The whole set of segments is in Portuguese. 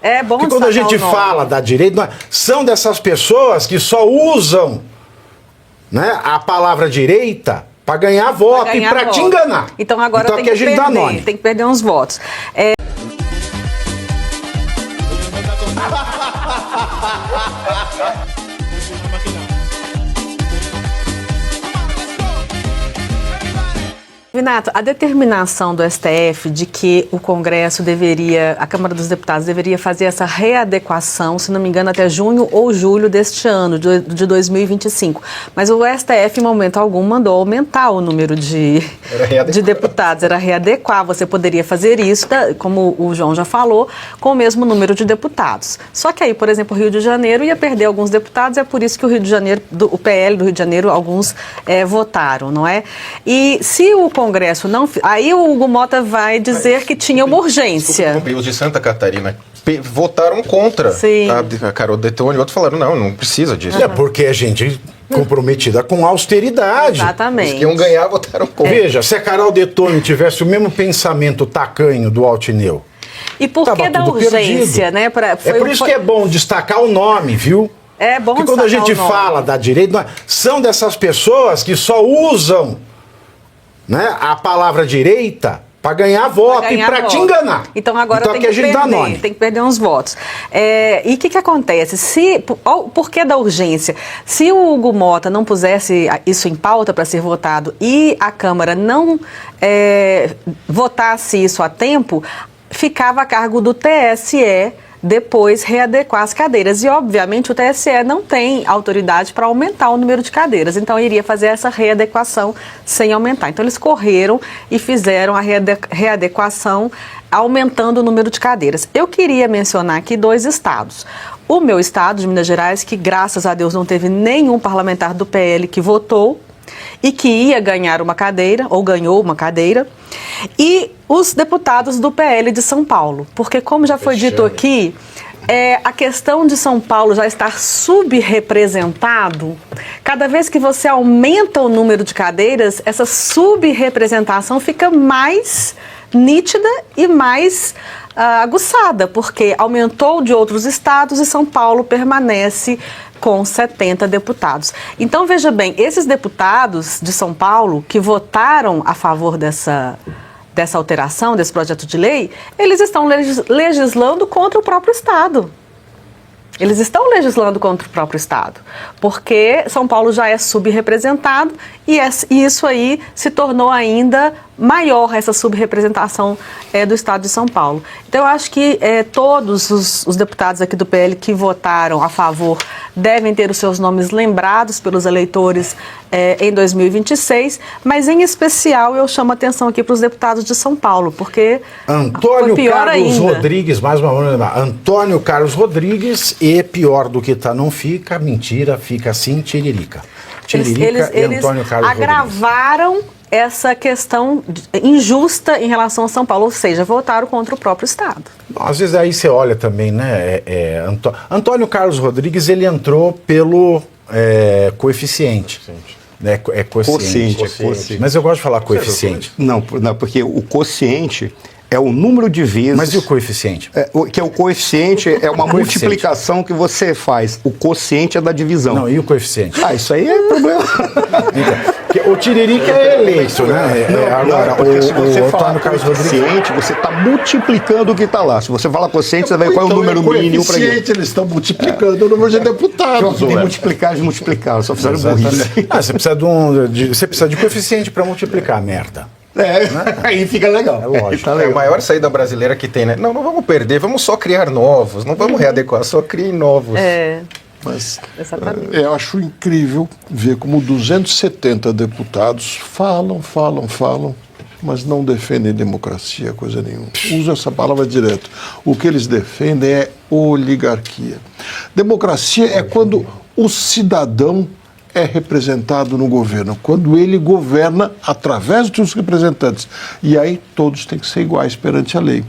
É bom. Porque quando a gente fala da direita, são dessas pessoas que só usam, né, a palavra direita para ganhar voto e para te enganar. Então agora então, tem que perder uns votos. Vinato, a determinação do STF de que o Congresso deveria, a Câmara dos Deputados deveria fazer essa readequação, se não me engano, até junho ou julho deste ano, de 2025. Mas o STF, em momento algum, mandou aumentar o número de deputados. Era readequar. Você poderia fazer isso, como o João já falou, com o mesmo número de deputados. Só que aí, por exemplo, o Rio de Janeiro ia perder alguns deputados, é por isso que o Rio de Janeiro, o PL do Rio de Janeiro, alguns votaram, não é? E se o Congresso não... Aí o Hugo Mota vai dizer que tinha uma urgência. Os de Santa Catarina votaram contra. Sim. A Carol Detoni e outros falaram, não precisa disso. É porque a gente comprometida com austeridade. Exatamente. Os que iam ganhar votaram contra. Veja, se a Carol Detoni tivesse o mesmo pensamento tacanho do Altineu... E por que da urgência, né? É por isso que é bom destacar o nome, viu? É bom porque quando a gente fala da direita, são dessas pessoas que só usam, né, a palavra direita para ganhar voto e para te enganar. Então agora tem que perder uns votos. E o que acontece? Por que da urgência? Se o Hugo Mota não pusesse isso em pauta para ser votado e a Câmara não votasse isso a tempo, ficava a cargo do TSE depois readequar as cadeiras. E, obviamente, o TSE não tem autoridade para aumentar o número de cadeiras. Então, iria fazer essa readequação sem aumentar. Então, eles correram e fizeram a readequação aumentando o número de cadeiras. Eu queria mencionar aqui 2 estados. O meu estado, de Minas Gerais, que, graças a Deus, não teve nenhum parlamentar do PL que votou e que ia ganhar uma cadeira, ou ganhou uma cadeira, e os deputados do PL de São Paulo. Porque, como já foi dito aqui, a questão de São Paulo já estar subrepresentado, cada vez que você aumenta o número de cadeiras, essa subrepresentação fica mais nítida e mais aguçada, porque aumentou de outros estados e São Paulo permanece com 70 deputados. Então, veja bem, esses deputados de São Paulo que votaram a favor dessa alteração, desse projeto de lei, eles estão legislando contra o próprio Estado. Eles estão legislando contra o próprio Estado, porque São Paulo já é subrepresentado e isso aí se tornou ainda maior, essa subrepresentação do Estado de São Paulo. Então, eu acho que todos os deputados aqui do PL que votaram a favor devem ter os seus nomes lembrados pelos eleitores em 2026, mas, em especial, eu chamo a atenção aqui para os deputados de São Paulo, porque Antônio Carlos Rodrigues, mais uma vez, Antônio Carlos Rodrigues, e pior do que tá, não fica, mentira, fica assim, tiririca. Tiririca e Antônio Carlos Rodrigues. Eles agravaram essa questão injusta em relação a São Paulo, ou seja, votaram contra o próprio Estado. Às vezes aí você olha também, né, Antônio Carlos Rodrigues, ele entrou pelo coeficiente. Né, quociente. Mas eu gosto de falar coeficiente. Não, porque o quociente é o número de vezes... Mas e o coeficiente? Que é o coeficiente, é uma multiplicação que você faz. O quociente é da divisão. Não, e o coeficiente? Isso aí é problema. O tiririca é eleito, né? Agora, porque se você falar coeficiente, você está multiplicando o que está lá. Se você fala coeficiente, você vai ver qual é o número mínimo para isso. Eles estão multiplicando o número de deputados. Tem multiplicar, só fizeram burrice. Você precisa de coeficiente para multiplicar, merda. Aí fica legal. É lógico. É a maior saída brasileira que tem, né? Não vamos perder, vamos só criar novos, não vamos readequar, só criem novos. Mas eu acho incrível ver como 270 deputados falam, mas não defendem democracia, coisa nenhuma. Uso essa palavra direto. O que eles defendem é oligarquia. Democracia é quando o cidadão é representado no governo, quando ele governa através dos seus representantes. E aí todos têm que ser iguais perante a lei.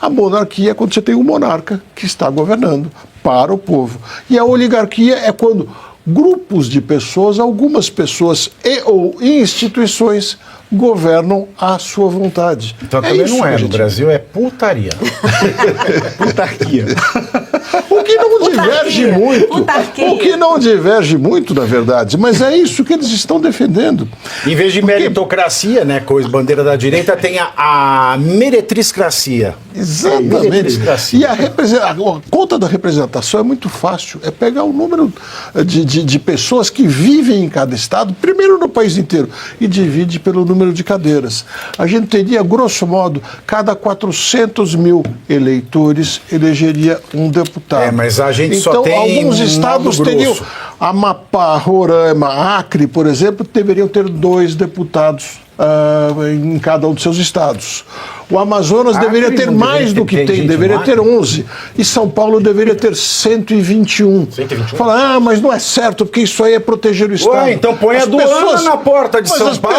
A monarquia é quando você tem um monarca que está governando para o povo. E a oligarquia é quando grupos de pessoas, algumas pessoas ou instituições governam à sua vontade. Então também não é, no Brasil é putaria. Putaria. O que não diverge muito. O que não diverge muito, na verdade, mas é isso que eles estão defendendo. Em vez de meritocracia, né, coisa bandeira da direita, tem a meretriscracia. Exatamente. E a conta da representação é muito fácil. É pegar o número de pessoas que vivem em cada estado, primeiro no país inteiro, e divide pelo número de cadeiras. A gente teria, grosso modo, cada 400 mil eleitores elegeria um deputado. Mas a gente então, só tem alguns estados teriam, Amapá, Roraima, Acre, por exemplo, deveriam ter 2 deputados em cada um de seus estados. O Amazonas deveria ter mais do que tem, deveria ter 11. E São Paulo deveria ter 121. 121? Fala, mas não é certo, porque isso aí é proteger o Estado. Ué, então põe a aduana na porta de São Paulo.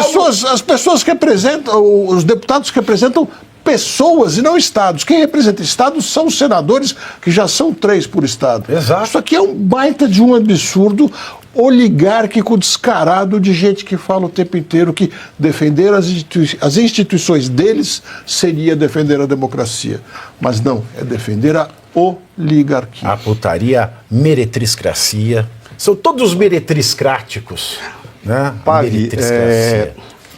As pessoas que representam, os deputados que representam pessoas e não estados. Quem representa estados são os senadores, que já são 3 por estado. Exato. Isso aqui é um baita de um absurdo oligárquico descarado de gente que fala o tempo inteiro que defender as instituições deles seria defender a democracia. Mas não, é defender a oligarquia. A putaria, meretriscracia. São todos meretriscráticos. Né? Pavi,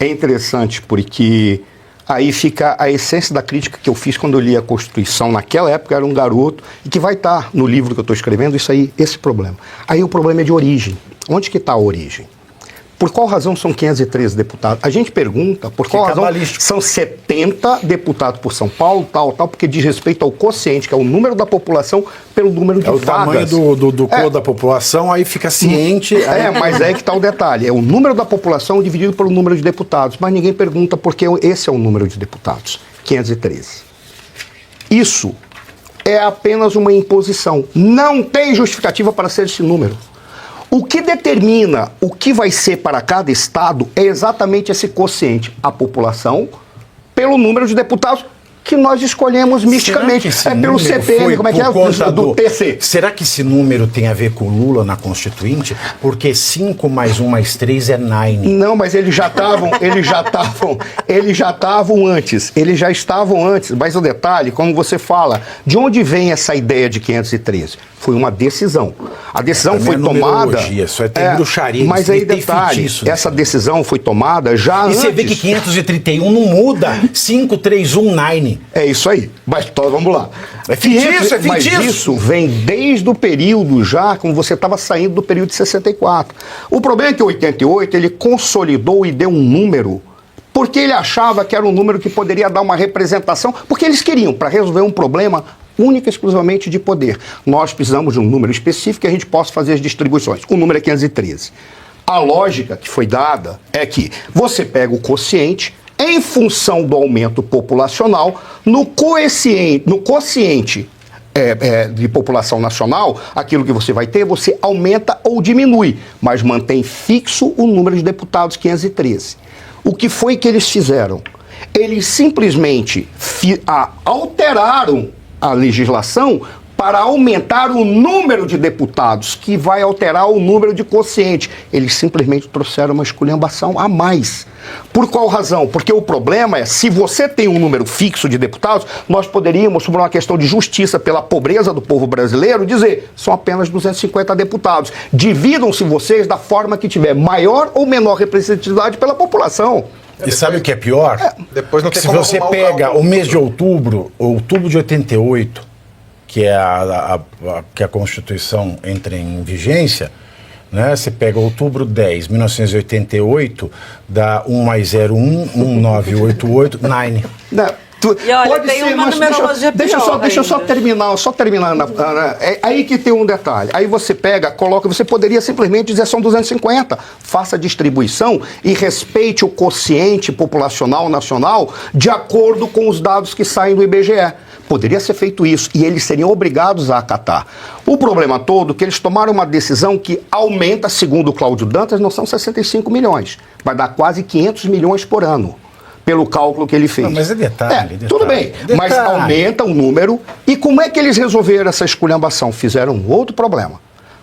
é interessante porque aí fica a essência da crítica que eu fiz quando eu li a Constituição. Naquela época eu era um garoto, e que vai estar no livro que eu estou escrevendo, esse problema. Aí o problema é de origem. Onde que está a origem? Por qual razão são 513 deputados? A gente pergunta por qual razão são 70 deputados por São Paulo, tal, porque diz respeito ao quociente, que é o número da população pelo número de vagas. É o tamanho do cor da população, aí fica ciente... Mas é que está o detalhe. É o número da população dividido pelo número de deputados. Mas ninguém pergunta por que esse é o número de deputados. 513. Isso é apenas uma imposição. Não tem justificativa para ser esse número. O que determina o que vai ser para cada estado é exatamente esse quociente, a população, pelo número de deputados que nós escolhemos misticamente. É pelo CPM, como é que é? Do TC. Será que esse número tem a ver com o Lula na Constituinte? Porque 5 mais 1 mais 3 é 9. Não, mas eles já estavam antes. Mas o detalhe, como você fala, de onde vem essa ideia de 513? Foi uma decisão. A decisão foi tomada... Isso tem bruxaria. Mas aí, detalhe, essa decisão foi tomada já antes... E você vê que 531 não muda. 531, 9. É isso aí. Mas vamos lá. É fictício, é fictício. Mas isso vem desde o período já, como você estava saindo do período de 64. O problema é que em 88 ele consolidou e deu um número, porque ele achava que era um número que poderia dar uma representação, porque eles queriam, para resolver um problema única e exclusivamente de poder. Nós precisamos de um número específico que a gente possa fazer as distribuições. O número é 513. A lógica que foi dada é que você pega o quociente em função do aumento populacional, no quociente de população nacional, aquilo que você vai ter, você aumenta ou diminui, mas mantém fixo o número de deputados 513. O que foi que eles fizeram? Eles simplesmente alteraram a legislação para aumentar o número de deputados, que vai alterar o número de quociente. Eles simplesmente trouxeram uma esculhambação a mais. Por qual razão? Porque o problema é, se você tem um número fixo de deputados, nós poderíamos, sobre uma questão de justiça pela pobreza do povo brasileiro, dizer, são apenas 250 deputados. Dividam-se vocês da forma que tiver maior ou menor representatividade pela população. E sabe o que é pior? Depois não tem se como você pega o mês de outubro de 88, que é que a Constituição entra em vigência, né? Você pega outubro 10, 1988, dá 1 mais 0, 1, 1988, 9. E olha, tem uma numerologia pior. Deixa eu só terminar. É aí que tem um detalhe. Aí você coloca, você poderia simplesmente dizer são 250. Faça a distribuição e respeite o quociente populacional nacional de acordo com os dados que saem do IBGE. Poderia ser feito isso e eles seriam obrigados a acatar. O problema todo é que eles tomaram uma decisão que aumenta, segundo o Cláudio Dantas, não são 65 milhões. Vai dar quase 500 milhões por ano. Pelo cálculo que ele fez. Não, mas é detalhe. Tudo bem, mas aumenta o número. E como é que eles resolveram essa esculhambação? Fizeram um outro problema.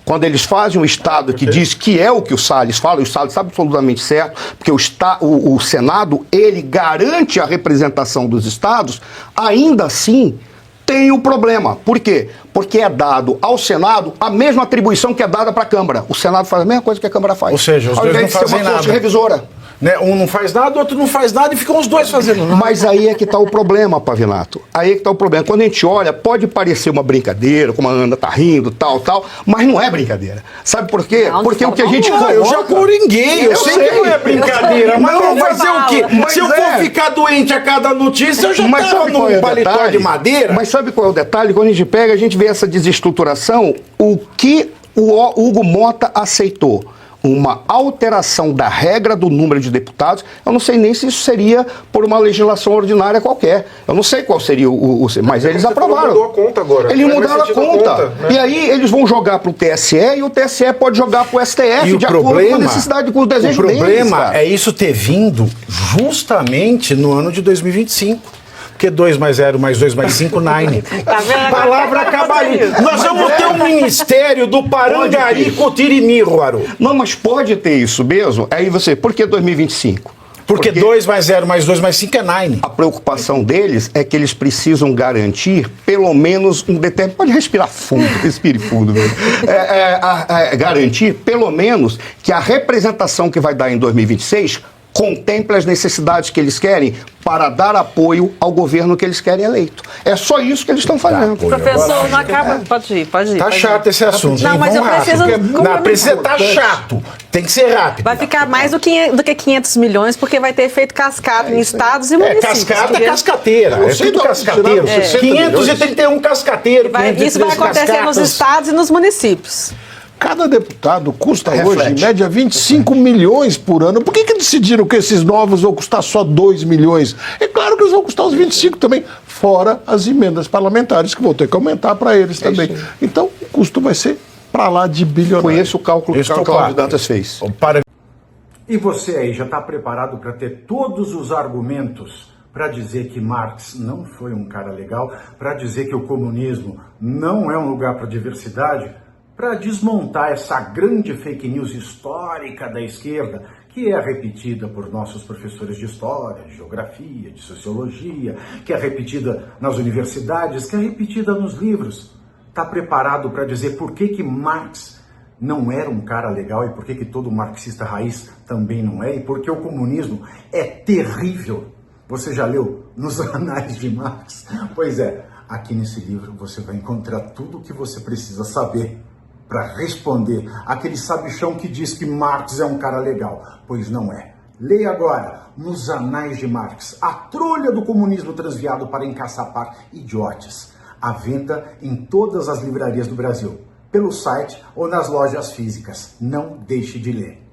Quando eles fazem um Estado que diz que é o que o Salles fala, o Salles está absolutamente certo, porque o Senado, ele garante a representação dos Estados, ainda assim tem o problema. Por quê? Porque é dado ao Senado a mesma atribuição que é dada para a Câmara. O Senado faz a mesma coisa que a Câmara faz. Ou seja, os dois não fazem nada. Corte revisora. Né? Um não faz nada, o outro não faz nada e ficam os dois fazendo nada. Mas aí é que está o problema, Pavinato. Aí é que está o problema. Quando a gente olha, pode parecer uma brincadeira, como a Ana tá rindo, tal, mas não é brincadeira. Sabe por quê? Não, porque o que a gente coloca... Eu já coringuei, eu sei que não é brincadeira, mas não vai ser o quê? Mas se eu for ficar doente a cada notícia, eu já tava num paletó de madeira. Mas sabe qual é o detalhe? Quando a gente pega, a gente vê essa desestruturação, o que o Hugo Mota aceitou. Uma alteração da regra do número de deputados, eu não sei nem se isso seria por uma legislação ordinária qualquer. Eu não sei qual seria mas eles aprovaram. Mudou a conta agora. Eles mudaram a conta. Né? E aí eles vão jogar para o TSE e o TSE pode jogar para o STF de acordo com a necessidade, com o desejo deles. O problema é isso ter vindo justamente no ano de 2025. Porque 2 mais 0 mais 2 mais 5, 9. Tá vendo? Palavra acaba ali. Nós vamos ter um ministério do Parangari Cotirimi, Ruaru. Não, mas pode ter isso mesmo. Aí você, por que 2025? Porque 2 mais 0 mais 2 mais 5 é 9. A preocupação deles é que eles precisam garantir pelo menos um determinado... Pode respirar fundo, respire fundo. Garantir pelo menos que a representação que vai dar em 2026 contemple as necessidades que eles querem para dar apoio ao governo que eles querem eleito. É só isso que eles estão fazendo. Professor, não acaba... Pode ir. Tá chato esse assunto. Não, mas eu preciso... Não, precisa tá chato. Tem que ser rápido. Vai ficar mais do que 500 milhões, porque vai ter efeito cascata em estados e municípios. Cascata é cascateira. É tudo cascateiro. 531 cascateiros. Isso vai acontecer nos estados e nos municípios. Cada deputado custa hoje, em média, 25 milhões por ano. Por que decidiram que esses novos vão custar só 2 milhões? É claro que eles vão custar os 25 também, fora as emendas parlamentares, que vão ter que aumentar para eles também. Então, o custo vai ser para lá de bilionário. Foi esse o cálculo que o Cláudio Dantas fez. E você aí, já está preparado para ter todos os argumentos para dizer que Marx não foi um cara legal, para dizer que o comunismo não é um lugar para diversidade? Para desmontar essa grande fake news histórica da esquerda, que é repetida por nossos professores de história, de geografia, de sociologia, que é repetida nas universidades, que é repetida nos livros. Está preparado para dizer por que Marx não era um cara legal e por que todo marxista raiz também não é, e por que o comunismo é terrível? Você já leu Nos Anais de Marx? Pois é, aqui nesse livro você vai encontrar tudo o que você precisa saber para responder aquele sabichão que diz que Marx é um cara legal, pois não é. Leia agora, Nos Anais de Marx, a trolha do comunismo transviado para encaçapar idiotes. À venda em todas as livrarias do Brasil, pelo site ou nas lojas físicas. Não deixe de ler.